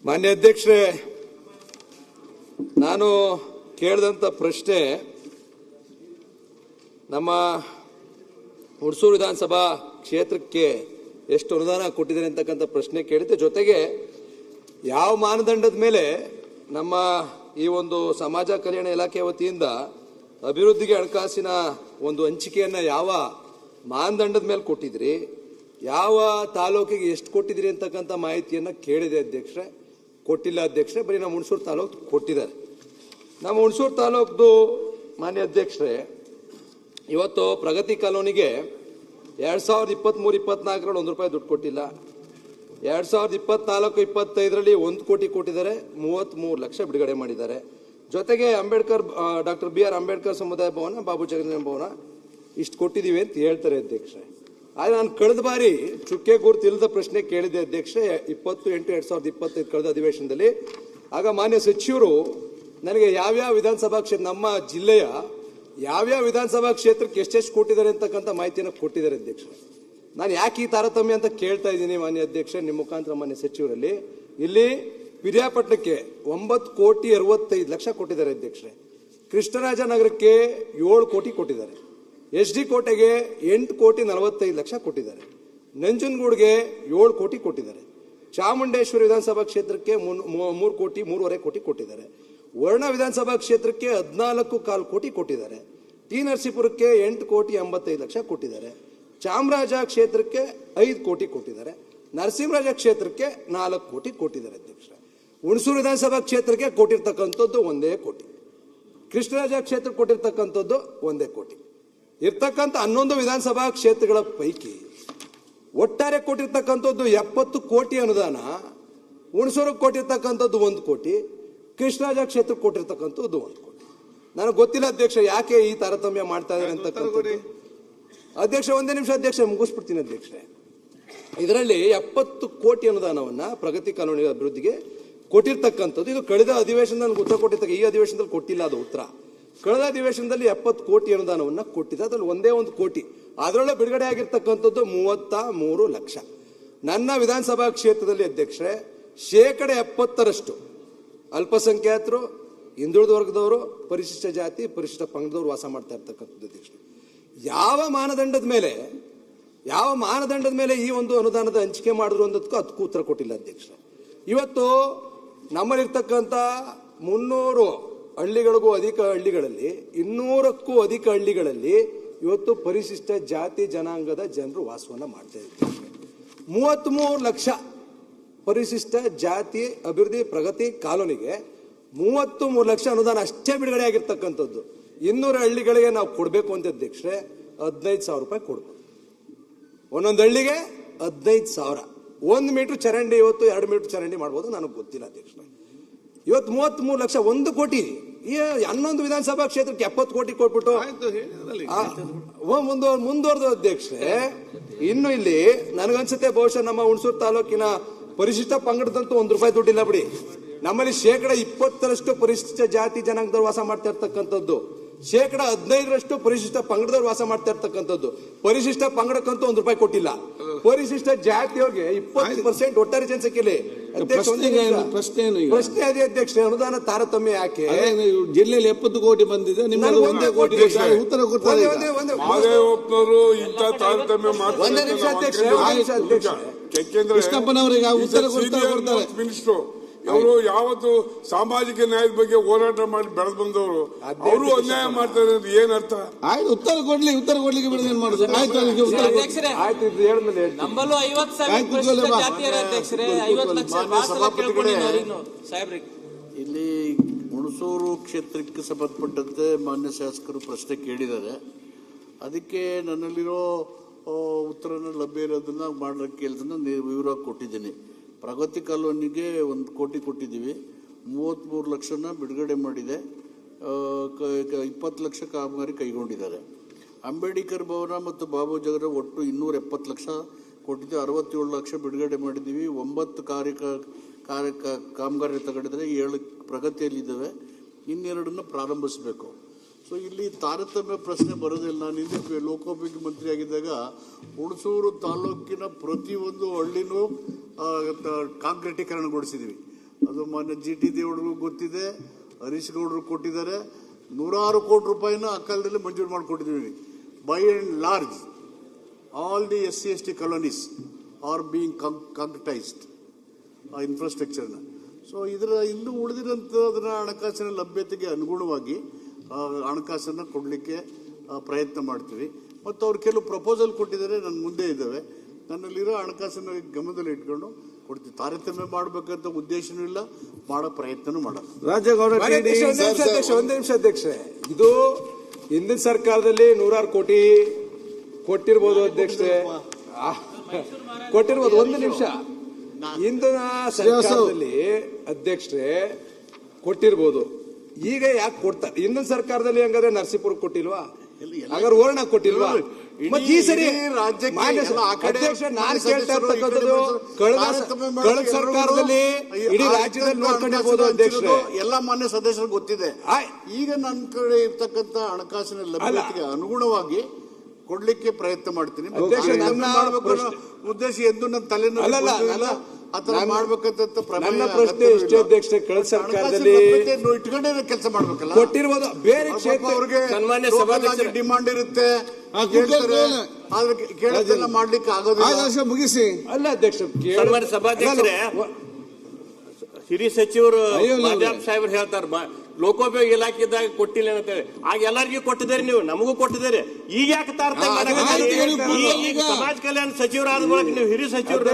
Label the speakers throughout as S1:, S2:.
S1: ಮಾನ್ಯ ಅಧ್ಯಕ್ಷರೇ, ನಾನು ಕೇಳಿದಂಥ ಪ್ರಶ್ನೆ ನಮ್ಮ ಹುಣಸೂರು ವಿಧಾನಸಭಾ ಕ್ಷೇತ್ರಕ್ಕೆ ಎಷ್ಟು ಅನುದಾನ ಕೊಟ್ಟಿದ್ದಾರೆ ಅಂತಕ್ಕಂಥ ಪ್ರಶ್ನೆ ಕೇಳಿದ್ದೆ. ಜೊತೆಗೆ ಯಾವ ಮಾನದಂಡದ ಮೇಲೆ ನಮ್ಮ ಈ ಒಂದು ಸಮಾಜ ಕಲ್ಯಾಣ ಇಲಾಖೆ ವತಿಯಿಂದ ಅಭಿವೃದ್ಧಿಗೆ ಹಣಕಾಸಿನ ಒಂದು ಹಂಚಿಕೆಯನ್ನು ಯಾವ ಮಾನದಂಡದ ಮೇಲೆ ಕೊಟ್ಟಿದ್ರಿ, ಯಾವ ತಾಲೂಕಿಗೆ ಎಷ್ಟು ಕೊಟ್ಟಿದ್ರಿ ಅಂತಕ್ಕಂಥ ಮಾಹಿತಿಯನ್ನು ಕೇಳಿದೆ ಅಧ್ಯಕ್ಷರೇ. ಕೊಟ್ಟಿಲ್ಲ ಅಧ್ಯಕ್ಷರೇ, ಬರೀ ನಮ್ಮ ಹುಣಸೂರು ತಾಲೂಕು ಕೊಟ್ಟಿದ್ದಾರೆ. ನಮ್ಮ ಹುಣಸೂರು ತಾಲೂಕ್ದು ಮಾನ್ಯ ಅಧ್ಯಕ್ಷರೇ, ಇವತ್ತು ಪ್ರಗತಿ ಕಾಲೋನಿಗೆ 2023-24 ₹1 ದುಡ್ಡು ಕೊಟ್ಟಿಲ್ಲ. 2024-25 1 ಕೋಟಿ ಕೊಟ್ಟಿದ್ದಾರೆ, 33 ಲಕ್ಷ ಬಿಡುಗಡೆ ಮಾಡಿದ್ದಾರೆ. ಜೊತೆಗೆ ಡಾಕ್ಟರ್ BR ಅಂಬೇಡ್ಕರ್ ಸಮುದಾಯ ಭವನ, ಬಾಬು ಜಗಜೀವನ ಭವನ ಇಷ್ಟು ಕೊಟ್ಟಿದ್ದೀವಿ ಅಂತ ಹೇಳ್ತಾರೆ ಅಧ್ಯಕ್ಷರೇ. ಆದರೆ ನಾನು ಕಳೆದ ಬಾರಿ ಚುಕ್ಕೆ ಗುರುತು ಇಲ್ಲದ ಪ್ರಶ್ನೆ ಕೇಳಿದೆ ಅಧ್ಯಕ್ಷರೇ, 20/8/2025 ಕಳೆದ ಅಧಿವೇಶನದಲ್ಲಿ. ಆಗ ಮಾನ್ಯ ಸಚಿವರು ನನಗೆ ಯಾವ್ಯಾವ ವಿಧಾನಸಭಾ ಕ್ಷೇತ್ರ, ನಮ್ಮ ಜಿಲ್ಲೆಯ ಯಾವ್ಯಾವ ವಿಧಾನಸಭಾ ಕ್ಷೇತ್ರಕ್ಕೆ ಎಷ್ಟೆಷ್ಟು ಕೊಟ್ಟಿದ್ದಾರೆ ಅಂತಕ್ಕಂಥ ಮಾಹಿತಿಯನ್ನು ಕೊಟ್ಟಿದ್ದಾರೆ ಅಧ್ಯಕ್ಷರೇ. ನಾನು ಯಾಕೆ ಈ ತಾರತಮ್ಯ ಅಂತ ಕೇಳ್ತಾ ಇದ್ದೀನಿ ಮಾನ್ಯ ಅಧ್ಯಕ್ಷರೇ, ನಿಮ್ಮ ಮುಖಾಂತರ ಮಾನ್ಯ ಸಚಿವರಲ್ಲಿ. ಇಲ್ಲಿ ಪಿರಿಯಾಪಟ್ಟಣಕ್ಕೆ 9,65,00,000 ಕೊಟ್ಟಿದ್ದಾರೆ ಅಧ್ಯಕ್ಷರೇ. ಕೃಷ್ಣರಾಜನಗರಕ್ಕೆ 7 ಕೋಟಿ ಕೊಟ್ಟಿದ್ದಾರೆ. SD ಕೋಟೆಗೆ 8,45,00,000 ಕೊಟ್ಟಿದ್ದಾರೆ. ನಂಜನಗೂಡಿಗೆ 7 ಕೋಟಿ ಕೊಟ್ಟಿದ್ದಾರೆ. ಚಾಮುಂಡೇಶ್ವರಿ ವಿಧಾನಸಭಾ ಕ್ಷೇತ್ರಕ್ಕೆ 3,5 ಕೋಟಿ ಕೊಟ್ಟಿದ್ದಾರೆ. ವರ್ಣ ವಿಧಾನಸಭಾ ಕ್ಷೇತ್ರಕ್ಕೆ 14,15 ಕೋಟಿ ಕೊಟ್ಟಿದ್ದಾರೆ. ಟಿ ನರಸೀಪುರಕ್ಕೆ 8,85,00,000 ಕೊಟ್ಟಿದ್ದಾರೆ. ಚಾಮರಾಜ ಕ್ಷೇತ್ರಕ್ಕೆ 5 ಕೋಟಿ ಕೊಟ್ಟಿದ್ದಾರೆ. ನರಸಿಂಹರಾಜ ಕ್ಷೇತ್ರಕ್ಕೆ 4 ಕೋಟಿ ಕೊಟ್ಟಿದ್ದಾರೆ ಅಧ್ಯಕ್ಷರೇ. ಹುಣಸೂರು ವಿಧಾನಸಭಾ ಕ್ಷೇತ್ರಕ್ಕೆ ಕೊಟ್ಟಿರ್ತಕ್ಕಂಥದ್ದು 1 ಕೋಟಿ. ಕೃಷ್ಣರಾಜ ಕ್ಷೇತ್ರಕ್ಕೆ ಕೊಟ್ಟಿರ್ತಕ್ಕಂಥದ್ದು 1 ಕೋಟಿ. ಇರ್ತಕ್ಕಂಥ 11 ವಿಧಾನಸಭಾ ಕ್ಷೇತ್ರಗಳ ಪೈಕಿ ಒಟ್ಟಾರೆ ಕೊಟ್ಟಿರ್ತಕ್ಕಂಥದ್ದು 70 ಕೋಟಿ ಅನುದಾನ. ಹುಣಸೂರಿಗೆ ಕೊಟ್ಟಿರ್ತಕ್ಕಂಥದ್ದು 1 ಕೋಟಿ, ಕೃಷ್ಣರಾಜ ಕ್ಷೇತ್ರಕ್ಕೆ ಕೊಟ್ಟಿರ್ತಕ್ಕಂಥದ್ದು 1 ಕೋಟಿ. ನನಗೆ ಗೊತ್ತಿಲ್ಲ ಅಧ್ಯಕ್ಷ ಯಾಕೆ ಈ ತಾರತಮ್ಯ ಮಾಡ್ತಾ ಇದ್ದಾರೆ ಅಂತಕ್ಕಂಥದ್ದು. ಅಧ್ಯಕ್ಷ ಒಂದೇ ನಿಮಿಷ ಅಧ್ಯಕ್ಷ, ಮುಗಿಸ್ಬಿಡ್ತೀನಿ ಅಧ್ಯಕ್ಷರೇ. ಇದರಲ್ಲಿ 70 ಕೋಟಿ ಅನುದಾನವನ್ನ ಪ್ರಗತಿ ಕಾನೂನಿನ ಅಭಿವೃದ್ಧಿಗೆ ಕೊಟ್ಟಿರ್ತಕ್ಕಂಥದ್ದು. ಇದು ಕಳೆದ ಅಧಿವೇಶನದಲ್ಲಿ ನನಗೆ ಉತ್ತರ ಕೊಟ್ಟಿರ್ತಕ್ಕ, ಈ ಅಧಿವೇಶನದಲ್ಲಿ ಕೊಟ್ಟಿಲ್ಲ ಅದು ಉತ್ತರ. ಕಳೆದ ಅಧಿವೇಶನದಲ್ಲಿ 70 ಕೋಟಿ ಅನುದಾನವನ್ನ ಕೊಟ್ಟಿದೆ. ಅದ್ರಲ್ಲಿ 1 ಕೋಟಿ ಅದರೊಳಗೆ ಬಿಡುಗಡೆ ಆಗಿರ್ತಕ್ಕಂಥದ್ದು 33 ಲಕ್ಷ. ನನ್ನ ವಿಧಾನಸಭಾ ಕ್ಷೇತ್ರದಲ್ಲಿ ಅಧ್ಯಕ್ಷರೇ 70% ಅಲ್ಪಸಂಖ್ಯಾತರು, ಹಿಂದುಳಿದ ವರ್ಗದವರು, ಪರಿಶಿಷ್ಟ ಜಾತಿ, ಪರಿಶಿಷ್ಟ ಪಂಗಡದವರು ವಾಸ ಮಾಡ್ತಾ ಇರ್ತಕ್ಕಂಥದ್ದು ಅಧ್ಯಕ್ಷರೇ. ಯಾವ ಮಾನದಂಡದ ಮೇಲೆ ಈ ಒಂದು ಅನುದಾನದ ಹಂಚಿಕೆ ಮಾಡಿದ್ರು ಅನ್ನೋದಕ್ಕೂ ಅದಕ್ಕೂ ಉತ್ತರ ಕೊಟ್ಟಿಲ್ಲ ಅಧ್ಯಕ್ಷರೇ. ಇವತ್ತು ನಮ್ಮಲ್ಲಿರ್ತಕ್ಕಂಥ 300 ಹಳ್ಳಿಗಳಿಗೂ ಅಧಿಕ ಹಳ್ಳಿಗಳಲ್ಲಿ, 200ಕ್ಕೂ ಅಧಿಕ ಹಳ್ಳಿಗಳಲ್ಲಿ ಇವತ್ತು ಪರಿಶಿಷ್ಟ ಜಾತಿ ಜನಾಂಗದ ಜನರು ವಾಸವನ್ನ ಮಾಡ್ತಾ ಇದ್ದಾರೆ. 33 ಲಕ್ಷ ಪರಿಶಿಷ್ಟ ಜಾತಿ ಅಭಿವೃದ್ಧಿ ಪ್ರಗತಿ ಕಾಲೋನಿಗೆ 33 ಲಕ್ಷ ಅನುದಾನ ಅಷ್ಟೇ ಬಿಡುಗಡೆ ಆಗಿರ್ತಕ್ಕಂಥದ್ದು. 200 ಹಳ್ಳಿಗಳಿಗೆ ನಾವು ಕೊಡಬೇಕು ಅಂತ ಅಧ್ಯಕ್ಷರೇ 15,000 ರೂಪಾಯಿ ಕೊಡ್ಬೋದು. ಒಂದೊಂದು ಹಳ್ಳಿಗೆ 15,000. 1 ಮೀಟರ್ ಚರಂಡಿ ಇವತ್ತು 2 ಮೀಟರ್ ಚರಂಡಿ ಮಾಡ್ಬೋದು, ನನಗೆ ಗೊತ್ತಿಲ್ಲ ಅಧ್ಯಕ್ಷರೇ. ಇವತ್ತು 33 ಲಕ್ಷ, 1 ಕೋಟಿ. ಈ 11 ವಿಧಾನಸಭಾ ಕ್ಷೇತ್ರಕ್ಕೆ 70 ಕೋಟಿ ಕೊಟ್ಬಿಟ್ಟು ಮುಂದುವರೆದ ಅಧ್ಯಕ್ಷರೇ. ಇನ್ನು ಇಲ್ಲಿ ನನಗನ್ಸುತ್ತೆ ಬಹುಶಃ ನಮ್ಮ ಹುಣಸೂರು ತಾಲೂಕಿನ ಪರಿಶಿಷ್ಟ ಪಂಗಡದಂತೂ ₹1 ದುಡ್ಡಿಲ್ಲ ಬಿಡಿ. ನಮ್ಮಲ್ಲಿ 20% ಪರಿಶಿಷ್ಟ ಜಾತಿ ಜನಾಂಗದವ್ರು ವಾಸ ಮಾಡ್ತಾ ಇರ್ತಕ್ಕಂಥದ್ದು, 15% ಪರಿಶಿಷ್ಟ ಪಂಗಡದವ್ರು ವಾಸ ಮಾಡ್ತಾ ಇರ್ತಕ್ಕಂಥದ್ದು. ಪರಿಶಿಷ್ಟ ಪಂಗಡಕ್ಕಂತೂ ₹1 ಕೊಟ್ಟಿಲ್ಲ. ಪರಿಶಿಷ್ಟ ಜಾತಿಯವ್ರಿಗೆ 20% ಒಟ್ಟಾರೆ ಜನಸಂಖ್ಯೆಯಲ್ಲಿ ಪ್ರಶ್ನೆ ಅದೇ ಅಧ್ಯಕ್ಷ, ಅನುದಾನ ತಾರತಮ್ಯ ಯಾಕೆ?
S2: ಜಿಲ್ಲೆಯಲ್ಲಿ 70 ಕೋಟಿ ಬಂದಿದೆ, ನಿಮ್ಮಲ್ಲಿ 1 ಕೋಟಿ ಉತ್ತರ ಕೊಡ್ತಾರೆ.
S1: ಒಂದೇ ನಿಮಿಷ ಅಧ್ಯಕ್ಷ,
S2: ಕೃಷ್ಣಪ್ಪನವರಿಗೆ ಉತ್ತರ ಕೊಡ್ತಾರೆ.
S3: ಅವರು ಯಾವತ್ತು ಸಾಮಾಜಿಕ ನ್ಯಾಯದ ಬಗ್ಗೆ ಹೋರಾಟ ಮಾಡಿ ಬೆಳೆದು ಬಂದವರು, ಅವರು ಅನ್ಯಾಯ ಮಾಡ್ತಾರೆ. ಏನ್ ಅರ್ಥ?
S2: ಆಯ್ತು, ಉತ್ತರ ಕೊಡ್ಲಿಕ್ಕೆ ಬಿಡೋದು ಏನ್ ಮಾಡುದು? ಆಯ್ತು,
S4: ನಮ್ಮಲ್ಲೂ 50,000 ಜಾತಿಯರ ಅಧ್ಯಕ್ಷರೇ, 50 ಲಕ್ಷ.
S5: ಇಲ್ಲಿ ಹುಣಸೂರು ಕ್ಷೇತ್ರಕ್ಕೆ ಸಂಬಂಧಪಟ್ಟಂತೆ ಮಾನ್ಯ ಶಾಸಕರು ಪ್ರಶ್ನೆ ಕೇಳಿದ್ದಾರೆ. ಅದಕ್ಕೆ ನನ್ನಲ್ಲಿರೋ ಉತ್ತರನ ಲಭ್ಯ ಇರೋದನ್ನ ಮಾಡಲಿಕ್ಕೆ ಕೇಳಿದನ್ನ ವಿವರವಾಗಿ ಕೊಟ್ಟಿದ್ದೀನಿ. ಪ್ರಗತಿ ಕಾಲೋನಿಗೆ 1 ಕೋಟಿ ಕೊಟ್ಟಿದ್ದೀವಿ, 33 ಲಕ್ಷನ ಬಿಡುಗಡೆ ಮಾಡಿದೆ, 20 ಲಕ್ಷ ಕಾಮಗಾರಿ ಕೈಗೊಂಡಿದ್ದಾರೆ. ಅಂಬೇಡ್ಕರ್ ಭವನ ಮತ್ತು ಬಾಬು ಜಗರ ಒಟ್ಟು 270 ಲಕ್ಷ ಕೊಟ್ಟಿದ್ದು, 67 ಲಕ್ಷ ಬಿಡುಗಡೆ ಮಾಡಿದ್ದೀವಿ. 9 ಕಾಮಗಾರಿ ತಗೊಂಡಿದ್ದಾರೆ, 7 ಪ್ರಗತಿಯಲ್ಲಿದ್ದಾವೆ, ಇನ್ನೆರಡನ್ನು ಪ್ರಾರಂಭಿಸಬೇಕು. ಸೊ ಇಲ್ಲಿ ತಾರತಮ್ಯ ಪ್ರಶ್ನೆ ಬರೋದಿಲ್ಲ. ನಾನು ಹಿಂದೆ ಲೋಕೋಪಯೋಗಿ ಮಂತ್ರಿ ಆಗಿದ್ದಾಗ ಹುಣಸೂರು ತಾಲೂಕಿನ ಪ್ರತಿಯೊಂದು ಹಳ್ಳಿನೂ ಕಾಂಕ್ರೀಟೀಕರಣಗೊಳಿಸಿದ್ವಿ. ಅದು ಮಾನ್ಯ GT ದೇವೇಗೌಡರಿಗೂ ಗೊತ್ತಿದೆ, ಹರೀಶ್ ಗೌಡರು ಕೊಟ್ಟಿದ್ದಾರೆ. 100 ಕೋಟಿ ರೂಪಾಯಿನ ಆ ಕಾಲದಲ್ಲಿ ಮಂಜೂರು ಮಾಡಿಕೊಟ್ಟಿದ್ದೀವಿ. By and large all the SC/ST colonies are being concretised ಆ ಇನ್ಫ್ರಾಸ್ಟ್ರಕ್ಚರ್ನ. ಸೊ ಇದರ ಇನ್ನು ಉಳಿದಿರೋಂಥ ಅದರ ಹಣಕಾಸಿನ ಲಭ್ಯತೆಗೆ ಅನುಗುಣವಾಗಿ ಹಣಕಾಸನ್ನು ಕೊಡಲಿಕ್ಕೆ ಪ್ರಯತ್ನ ಮಾಡ್ತೀವಿ. ಮತ್ತು ಅವ್ರು ಕೆಲವು ಪ್ರಪೋಸಲ್ ಕೊಟ್ಟಿದ್ದಾರೆ, ನನ್ನ ಮುಂದೆ ಇದ್ದಾವೆ. ನನ್ನಲ್ಲಿರೋ ಹಣಕಾಸನ್ನು ಗಮನದಲ್ಲಿ ಇಟ್ಕೊಂಡು ಕೊಡ್ತೀವಿ. ತಾರತಮ್ಯ ಮಾಡಬೇಕಂತ ಉದ್ದೇಶನೂ ಇಲ್ಲ, ಮಾಡೋ ಪ್ರಯತ್ನನೂ ಮಾಡಲ್ಲ.
S2: ರಾಜೇಗೌಡ
S1: ಒಂದೇ ನಿಮಿಷ ಅಧ್ಯಕ್ಷರೇ, ಇದು ಹಿಂದಿನ ಸರ್ಕಾರದಲ್ಲಿ 100 ಕೋಟಿ ಕೊಟ್ಟಿರ್ಬೋದು ಅಧ್ಯಕ್ಷರೇ, ಕೊಟ್ಟಿರ್ಬೋದು. ಒಂದು ನಿಮಿಷ, ಹಿಂದಿನ ಸರ್ಕಾರದಲ್ಲಿ ಅಧ್ಯಕ್ಷರೇ ಕೊಟ್ಟಿರ್ಬೋದು. ಈಗ ಯಾಕೆ ಕೊಡ್ತಾರೆ? ಹಿಂದಿನ ಸರ್ಕಾರದಲ್ಲಿ ಹಂಗಾದ್ರೆ ನರಸೀಪುರ ಕೊಟ್ಟಿಲ್ವಾ? ಹಾಗಾದ್ರೆ ಓರ್ಣ ಕೊಟ್ಟಿಲ್ವಾ? ಮತ್ತೆ ಈ ಸರಿ ಅಧ್ಯಕ್ಷ ನಾನು ಕೇಳ್ತಾ ಇರ್ತಕ್ಕಂಥದ್ದು ಕಳೆದ ಸರ್ಕಾರದಲ್ಲಿ ಇಡೀ ರಾಜ್ಯದಲ್ಲಿ ನೋಡ್ಕೊಂಡಿರ್ಬೋದು ಅಧ್ಯಕ್ಷರೇ.
S5: ಎಲ್ಲ ಮಾನ್ಯ ಸದಸ್ಯರಿಗೆ ಗೊತ್ತಿದೆ. ಈಗ ನನ್ನ ಕಡೆ ಇರ್ತಕ್ಕಂಥ ಹಣಕಾಸಿನ ಲಭ್ಯತೆಗೆ ಅನುಗುಣವಾಗಿ ಕೊಡ್ಲಿಕ್ಕೆ ಪ್ರಯತ್ನ ಮಾಡ್ತೀನಿ. ಉದ್ದೇಶ ಎಂದು ನನ್ನ ತಲೆನಲ್ಲಿ ಆತರ ಮಾಡ್ಬೇಕಂತ
S1: ನನ್ನ ಪ್ರಶ್ನೆ ಇಷ್ಟೇ ಅಧ್ಯಕ್ಷ, ಕಳೆದ ಸರ್ಕಾರದಲ್ಲಿ
S5: ಇಟ್ಕೊಂಡೇ ಕೆಲಸ ಮಾಡ್ಬೇಕಲ್ಲ,
S1: ಕೊಟ್ಟಿರ್ಬೋದು. ಬೇರೆ ಕ್ಷೇತ್ರ
S5: ಅವ್ರಿಗೆ ಡಿಮಾಂಡ್ ಇರುತ್ತೆ, ಆದ್ರೆ ಕೇಳೋದೆಲ್ಲ ಮಾಡ್ಲಿಕ್ಕೆ ಆಗೋದಿಲ್ಲ.
S2: ಮುಗಿಸಿ.
S1: ಅಲ್ಲ ಅಧ್ಯಕ್ಷ,
S6: ಸಭಾಧ್ಯಕ್ಷರೇ, ಹಿರಿಯ ಸಚಿವರು ಸಾಹೇಬ್ರು ಹೇಳ್ತಾರ ಲೋಕೋಪಯೋಗಿ ಇಲಾಖೆದಾಗ ಕೊಟ್ಟಿಲ್ಲ ಅಂತೇಳಿ. ಆಗ ಎಲ್ಲರಿಗೂ ಕೊಟ್ಟಿದ್ದೀರಿ, ನೀವು ನಮಗೂ ಕೊಟ್ಟಿದ್ದೀರಿ. ಈಗ ಯಾಕೆ ತಾರತಮ್ಯ? ಸಮಾಜ ಕಲ್ಯಾಣ ಸಚಿವರಾದ ಮೂಲಕ ನೀವು ಹಿರಿಯ ಸಚಿವರು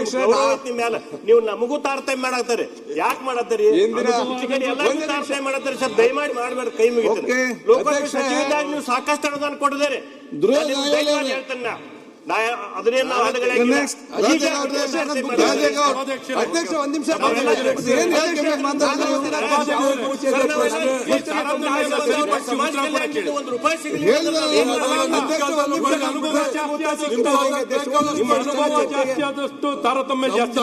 S6: ಮೇಲೆ ನೀವು ನಮಗೂ ತಾರತಮ್ಯ ಮಾಡಾಕ್ತಾರೆ. ಯಾಕೆ ಮಾಡತ್ತೀರಿ? ಎಲ್ಲರಿಗೂ ತಾರತಮ್ಯ ಮಾಡತ್ತಾರೆ ಸರ್. ದಯಮಾಡಿ ಮಾಡಬೇಡ, ಕೈ ಮುಗಿತಾರೆ. ಲೋಕೋಪಯೋಗಿ ಸಚಿವರಾಗ ನೀವು ಸಾಕಷ್ಟು ಅನುದಾನ ಕೊಟ್ಟಿದ್ದೀರಿ. ಹೇಳ್ತೇನೆ ಅದನ್ನೇನು
S1: ಅಧ್ಯಕ್ಷ ಒಂದ್ ನಿಮಿಷ
S6: ಒಂದು ರೂಪಾಯಿ ಸಿಗಲಿ.
S3: ತಾರತಮ್ಯ ಜಾಸ್ತಿ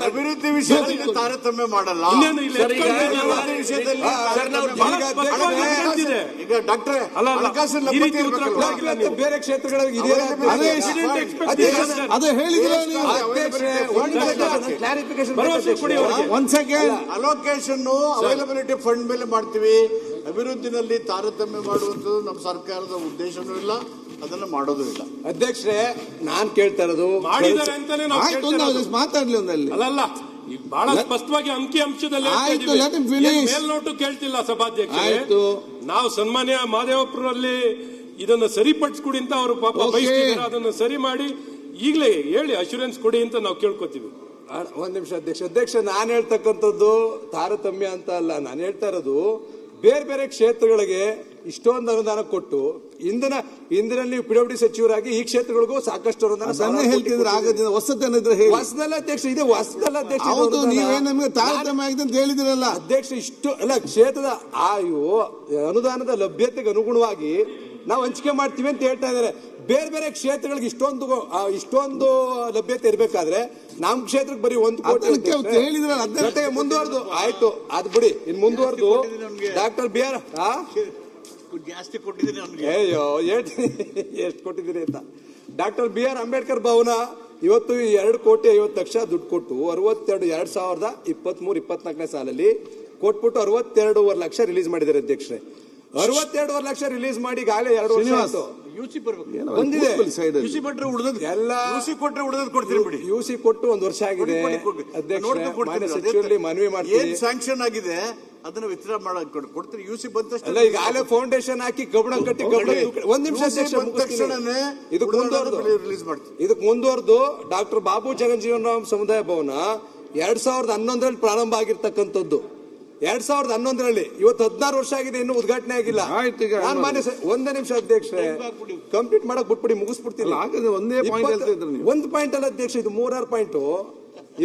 S5: ಅಭಿವೃದ್ಧಿ ವಿಷಯದಲ್ಲಿ ತಾರತಮ್ಯ ಮಾಡಲ್ಲ. ಈಗ ಡಾಕ್ಟರ್ ಹಣಕಾಸಿನ
S1: ಬೇರೆ ಕ್ಷೇತ್ರಗಳಲ್ಲಿ
S2: ಅದೇ ಹೇಳಿದ್ರೆ
S5: ಅಲೋಕೇಶನ್ ಅವೈಲಬಿಲಿಟಿ ಫಂಡ್ ಮೇಲೆ ಮಾಡ್ತೀವಿ. ಅಭಿವೃದ್ಧಿನಲ್ಲಿ ತಾರತಮ್ಯ ಮಾಡುವಂಥದ್ದು ನಮ್ಮ ಸರ್ಕಾರದ ಉದ್ದೇಶನೂ ಇಲ್ಲ, ಅದನ್ನ ಮಾಡೋದು ಇಲ್ಲ.
S1: ಅಧ್ಯಕ್ಷರೇ, ನಾನ್ ಕೇಳ್ತಾ ಇರೋದು
S3: ಮಾಡಿದ್ದಾರೆ ಅಂತಾನೆ
S2: ಮಾತಾಡ್ಲಿ ಒಂದಲ್ಲಿ
S3: ಅಲ್ಲ, ಈಗ ಬಹಳ ಸ್ಪಷ್ಟವಾಗಿ ಅಂಕಿ ಅಂಶದಲ್ಲಿ ಮೇಲ್ನೋಟು ಕೇಳ್ತಿಲ್ಲ ಸಭಾಧ್ಯಕ್ಷರೇ. ನಾವು ಸನ್ಮಾನ್ಯ ಮಹದೇವಪುರಲ್ಲಿ ಇದನ್ನು ಸರಿಪಡಿಸ್ಕೊಡಿ ಅಂತ ಅವರು ಪಾಪ ಬಯಸ್ತಿದ್ದಾರೆ. ಅದನ್ನು ಸರಿ ಮಾಡಿ ಈಗಲೇ ಹೇಳಿ ಅಶ್ಯೂರೆನ್ಸ್ ಕೊಡಿ ಅಂತ ನಾವು ಕೇಳ್ಕೊತೀವಿ.
S1: ಒಂದ್ ನಿಮಿಷ ಅಧ್ಯಕ್ಷ, ನಾನು ಹೇಳ್ತಕ್ಕಂಥದ್ದು ತಾರತಮ್ಯ ಅಂತ ಅಲ್ಲ. ನಾನು ಹೇಳ್ತಾ ಇರೋದು ಬೇರೆ ಬೇರೆ ಕ್ಷೇತ್ರಗಳಿಗೆ ಇಷ್ಟೊಂದು ಅನುದಾನ ಕೊಟ್ಟು ಇಂದಿನಲ್ಲಿ PWD ಸಚಿವರಾಗಿ ಈ ಕ್ಷೇತ್ರಗಳಿಗೂ ಸಾಕಷ್ಟು ಅನುದಾನ
S2: ಹೇಳ್ತಿದ್ರೆ ಆಗೋದಿಲ್ಲ.
S1: ಹೊಸದಲ್ಲ ಅಧ್ಯಕ್ಷ, ಇದೆ ಹೊಸದಲ್ಲ ಅಧ್ಯಕ್ಷ.
S2: ನೀವೇ ನಮಗೆ ತಾರತಮ್ಯ ಆಗಿದೆ ಅಂತ ಹೇಳಿದಿರಲ್ಲ
S1: ಅಧ್ಯಕ್ಷ. ಇಷ್ಟು ಅಲ್ಲ, ಕ್ಷೇತ್ರದ ಅನುದಾನದ ಲಭ್ಯತೆಗೆ ಅನುಗುಣವಾಗಿ ನಾವು ಹಂಚಿಕೆ ಮಾಡ್ತೀವಿ ಅಂತ ಹೇಳ್ತಾ ಇದ್ದಾರೆ. ಬೇರೆ ಬೇರೆ ಕ್ಷೇತ್ರಗಳಿಗೆ ಇಷ್ಟೊಂದು ಲಭ್ಯತೆ ಇರ್ಬೇಕಾದ್ರೆ ನಮ್ ಕ್ಷೇತ್ರಕ್ಕೆ ಬರೀ 1 ಕೋಟಿ ಹೇಳಿದ್ರೆ ಮುಂದುವರೆದು ಆಯ್ತು, ಅದ್ ಬಿಡಿ. ಇನ್ ಮುಂದುವರೆದು ಡಾಕ್ಟರ್ BR
S5: ಜಾಸ್ತಿ ಕೊಟ್ಟಿದ್ದೀನಿ.
S1: ಅಯ್ಯೋ, ಎಷ್ಟು ಕೊಟ್ಟಿದ್ದೀರಿ ಅಂತ. ಡಾಕ್ಟರ್ BR ಅಂಬೇಡ್ಕರ್ ಭವನ ಇವತ್ತು 2,50,00,000 ದುಡ್ಡು ಕೊಟ್ಟು 2023-24ನೇ ಸಾಲಲ್ಲಿ ಕೊಟ್ಬಿಟ್ಟು 62.5 ಲಕ್ಷ ರಿಲೀಸ್ ಮಾಡಿದ್ದಾರೆ ಅಧ್ಯಕ್ಷರೇ. 62.5 ಲಕ್ಷ ರಿಲೀಸ್ ಮಾಡಿ ಈಗಾಗಲೇ 2 ವರ್ಷ ಆಯ್ತು.
S5: ಯುಸಿ ಬರ್ಬೇಕು,
S1: ಬಂದಿದೆ.
S5: ಯುಸಿ ಬಿಟ್ರೆ ಉಳಿದದ್ದು
S1: ಎಲ್ಲ
S5: ಯುಸಿ ಕೊಟ್ಟರೆ ಉಳಿದದ್ದು ಕೊಡ್ತೀರಿ ಬಿಡಿ.
S1: ಯುಸಿ ಕೊಟ್ಟು 1 ವರ್ಷ ಆಗಿದೆ ಅಧ್ಯಕ್ಷ. ಮನವಿ ಮಾಡ್ತೀನಿ,
S5: ಸ್ಯಾಂಕ್ಷನ್ ಆಗಿದೆ ಅದನ್ನ ವಿತ್ಡ್ರಾ ಮಾಡಕ್ ಕೊಡ್ತೀರಿ. ಯುಸಿ ಬಂದ ತಕ್ಷಣ
S1: ಈಗಾಗಲೇ ಫೌಂಡೇಶನ್ ಹಾಕಿ ಕಬ್ಬಣ ಕಟ್ಟಿ ಒಂದ್ ನಿಮಿಷ
S5: ರಿಲೀಸ್ ಮಾಡ್ತೀವಿ.
S1: ಇದಕ್ಕೆ ಮುಂದುವರೆದು ಡಾಕ್ಟರ್ ಬಾಬು ಜಗಜೀವನ್ ರಾಮ್ ಸಮುದಾಯ ಭವನ 2011ರಲ್ಲಿ ಪ್ರಾರಂಭ ಆಗಿರ್ತಕ್ಕಂಥದ್ದು. 2011ರಲ್ಲಿ ಇವತ್ತು 16 ವರ್ಷ ಆಗಿದೆ, ಇನ್ನೂ ಉದ್ಘಾಟನೆ ಆಗಿಲ್ಲ. ನಾನು ಒಂದೇ ನಿಮಿಷ ಅಧ್ಯಕ್ಷ, ಕಂಪ್ಲೀಟ್ ಮಾಡಕ್ ಬಿಟ್ಬಿಡಿ, ಮುಗಿಸ್ಬಿಡ್ತೀನಿ. ಒಂದು ಪಾಯಿಂಟ್ ಅಲ್ಲ ಅಧ್ಯಕ್ಷ, ಇದು 3-6 ಪಾಯಿಂಟ್.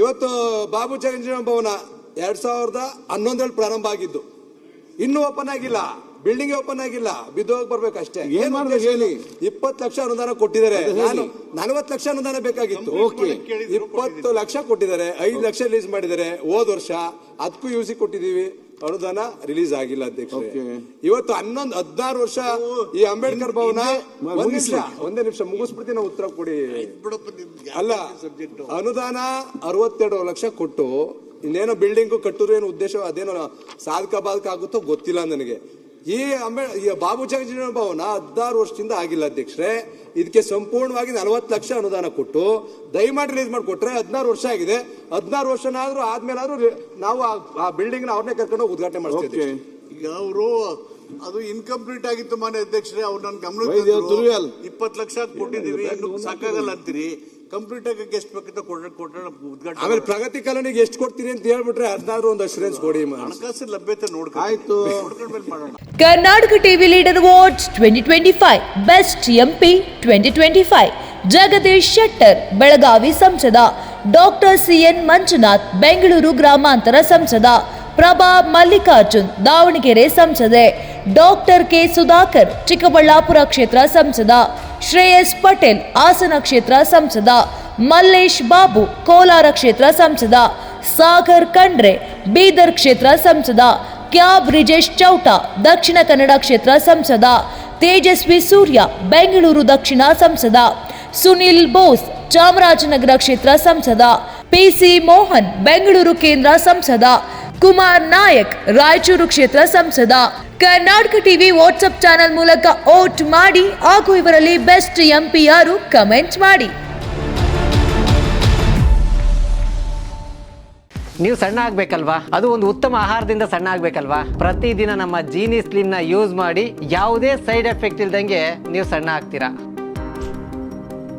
S1: ಇವತ್ತು ಬಾಬು ಜಗಜೀವನ್ ಭವನ 2011ರಲ್ಲಿ ಪ್ರಾರಂಭ ಆಗಿದ್ದು, ಇನ್ನೂ ಓಪನ್ ಆಗಿಲ್ಲ. ಬಿಲ್ಡಿಂಗ್ ಓಪನ್ ಆಗಿಲ್ಲ, ಬಿದ್ದೋಗಿ ಬರ್ಬೇಕಷ್ಟೇ.
S2: ಏನ್ ಮಾಡ್ಬೇಕು ಹೇಳಿ?
S1: 20 ಲಕ್ಷ ಅನುದಾನ ಕೊಟ್ಟಿದ್ದಾರೆ. ನಾನು 40 ಲಕ್ಷ ಅನುದಾನ ಬೇಕಾಗಿತ್ತು. 20 ಲಕ್ಷ ಕೊಟ್ಟಿದ್ದಾರೆ, 5 ಲಕ್ಷ ರಿಲೀಸ್ ಮಾಡಿದ್ದಾರೆ ಹೋದ ವರ್ಷ. ಅದಕ್ಕೂ ಯುಸಿ ಕೊಟ್ಟಿದೀವಿ. ಅನುದಾನ ರಿಲೀಸ್ ಆಗಿಲ್ಲ ಅಧ್ಯಕ್ಷರೇ.
S2: Okay.
S1: ಇವತ್ತು 16 ವರ್ಷ ಈ ಅಂಬೇಡ್ಕರ್ ಭವನ ಒಂದೇ ನಿಮಿಷ ಮುಗಿಸ್ಬಿಡ್ತೀನಿ, ನಾವು ಉತ್ತರ ಕೊಡಿ. ಅಲ್ಲ, ಅನುದಾನ 62 ಲಕ್ಷ ಕೊಟ್ಟು ಇನ್ನೇನೋ ಬಿಲ್ಡಿಂಗ್ ಕಟ್ಟೋದು ಏನು ಉದ್ದೇಶ, ಅದೇನೋ ಸಾಧಕ ಬಾಧಕ ಆಗುತ್ತೋ ಗೊತ್ತಿಲ್ಲ ನನಗೆ. ಈ ಬಾಬು ಜಗಜೀವನ ಭವನ 16 ವರ್ಷದಿಂದ ಆಗಿಲ್ಲ ಅಧ್ಯಕ್ಷರೇ. ಇದಕ್ಕೆ ಸಂಪೂರ್ಣವಾಗಿ 40 ಲಕ್ಷ ಅನುದಾನ ಕೊಟ್ಟು ದಯಮಾಡಿ ರಿಲೀಸ್ ಮಾಡಿಕೊಟ್ರೆ 16 ವರ್ಷ ಆಗಿದೆ. 16 ವರ್ಷನಾದ್ರೂ ಆದ್ಮೇಲಾದ್ರೂ ನಾವು ಆ ಬಿಲ್ಡಿಂಗ್ ನ ಅವ್ರನ್ನೇ ಕರ್ಕೊಂಡು ಉದ್ಘಾಟನೆ ಮಾಡ್ತೀವಿ.
S5: ಈಗ ಅವರು ಅದು ಇನ್ಕಂಪ್ಲೀಟ್ ಆಗಿತ್ತು ಮಾನ್ಯ ಅಧ್ಯಕ್ಷರೇ. ಅವ್ರು ನನ್ನ ಗಮನಕ್ಕೆ 20 ಲಕ್ಷ ಕೊಟ್ಟಿದ್ದೀವಿ, ಇನ್ನು ಸಾಕಾಗಲ್ಲ ಅಂತೀರಿ. ಕಂಪ್ಲೀಟ್ ಆಗಕ್ಕೆ ಎಷ್ಟು ಬೇಕಿತ್ತು ಕೊಟ್ಟರೆ ಉದ್ಘಾಟನೆ.
S1: ಆಮೇಲೆ ಪ್ರಗತಿ ಕಾಲೋನಿಗೆ ಎಷ್ಟು ಕೊಡ್ತೀರಿ ಅಂತ ಹೇಳ್ಬಿಟ್ರೆ ಅದಾದ್ರೂ ಒಂದು ಅಶ್ಯೂರೆನ್ಸ್ ಕೊಡಿ.
S5: ಹಣಕಾಸಿನ ಲಭ್ಯತೆ ನೋಡ್ಕೊಂಡು
S2: ಆಯ್ತು,
S5: ನೋಡ್ಕೊಂಡ್ಮೇಲೆ ಮಾಡೋಣ.
S7: Karnataka TV leader awards 2025 best MP 2025 Jagadish Shettar Belagavi ಸಂಸದ, ಡಾಕ್ಟರ್ ಸಿಎನ್ ಮಂಜುನಾಥ್ ಬೆಂಗಳೂರು ಗ್ರಾಮಾಂತರ ಸಂಸದ, ಪ್ರಭಾ ಮಲ್ಲಿಕಾರ್ಜುನ್ ದಾವಣಗೆರೆ ಸಂಸದೆ, ಡಾಕ್ಟರ್ ಕೆ ಸುಧಾಕರ್ ಚಿಕ್ಕಬಳ್ಳಾಪುರ ಕ್ಷೇತ್ರ ಸಂಸದ, ಶ್ರೇಯಸ್ ಪಟೇಲ್ ಹಾಸನ ಕ್ಷೇತ್ರ ಸಂಸದ, ಮಲ್ಲೇಶ್ ಬಾಬು ಕೋಲಾರ ಕ್ಷೇತ್ರ ಸಂಸದ, ಸಾಗರ್ ಖಂಡ್ರೆ ಬೀದರ್ ಕ್ಷೇತ್ರ ಸಂಸದ, ಕ್ಯಾ ಬ್ರಿಜೇಶ್ ಚೌಟ ದಕ್ಷಿಣ ಕನ್ನಡ ಕ್ಷೇತ್ರ ಸಂಸದ, ತೇಜಸ್ವಿ ಸೂರ್ಯ ಬೆಂಗಳೂರು ದಕ್ಷಿಣ ಸಂಸದ, ಸುನಿಲ್ ಬೋಸ್ ಚಾಮರಾಜನಗರ ಕ್ಷೇತ್ರ ಸಂಸದ, ಪಿಸಿ ಮೋಹನ್ ಬೆಂಗಳೂರು ಕೇಂದ್ರ ಸಂಸದ, ಕುಮಾರ್ ನಾಯಕ್ ರಾಯಚೂರು ಕ್ಷೇತ್ರ ಸಂಸದ. ಕರ್ನಾಟಕ ಟಿವಿ ವಾಟ್ಸ್ಆಪ್ ಚಾನೆಲ್ ಮೂಲಕ ವೋಟ್ ಮಾಡಿ ಹಾಗೂ ಇವರಲ್ಲಿ ಬೆಸ್ಟ್ ಎಂಪಿ ಯಾರು ಕಮೆಂಟ್ ಮಾಡಿ.
S8: ನೀವು ಸಣ್ಣ ಆಗ್ಬೇಕಲ್ವಾ? ಅದು ಒಂದು ಉತ್ತಮ ಆಹಾರದಿಂದ ಸಣ್ಣ ಆಗ್ಬೇಕಲ್ವಾ? ಪ್ರತಿದಿನ ನಮ್ಮ ಜೀನಿ ಸ್ಲಿಮ್ ನ ಯೂಸ್ ಮಾಡಿ ಯಾವುದೇ ಸೈಡ್ ಎಫೆಕ್ಟ್ ಇಲ್ದಂಗೆ ನೀವು ಸಣ್ಣ ಆಗ್ತೀರಾ.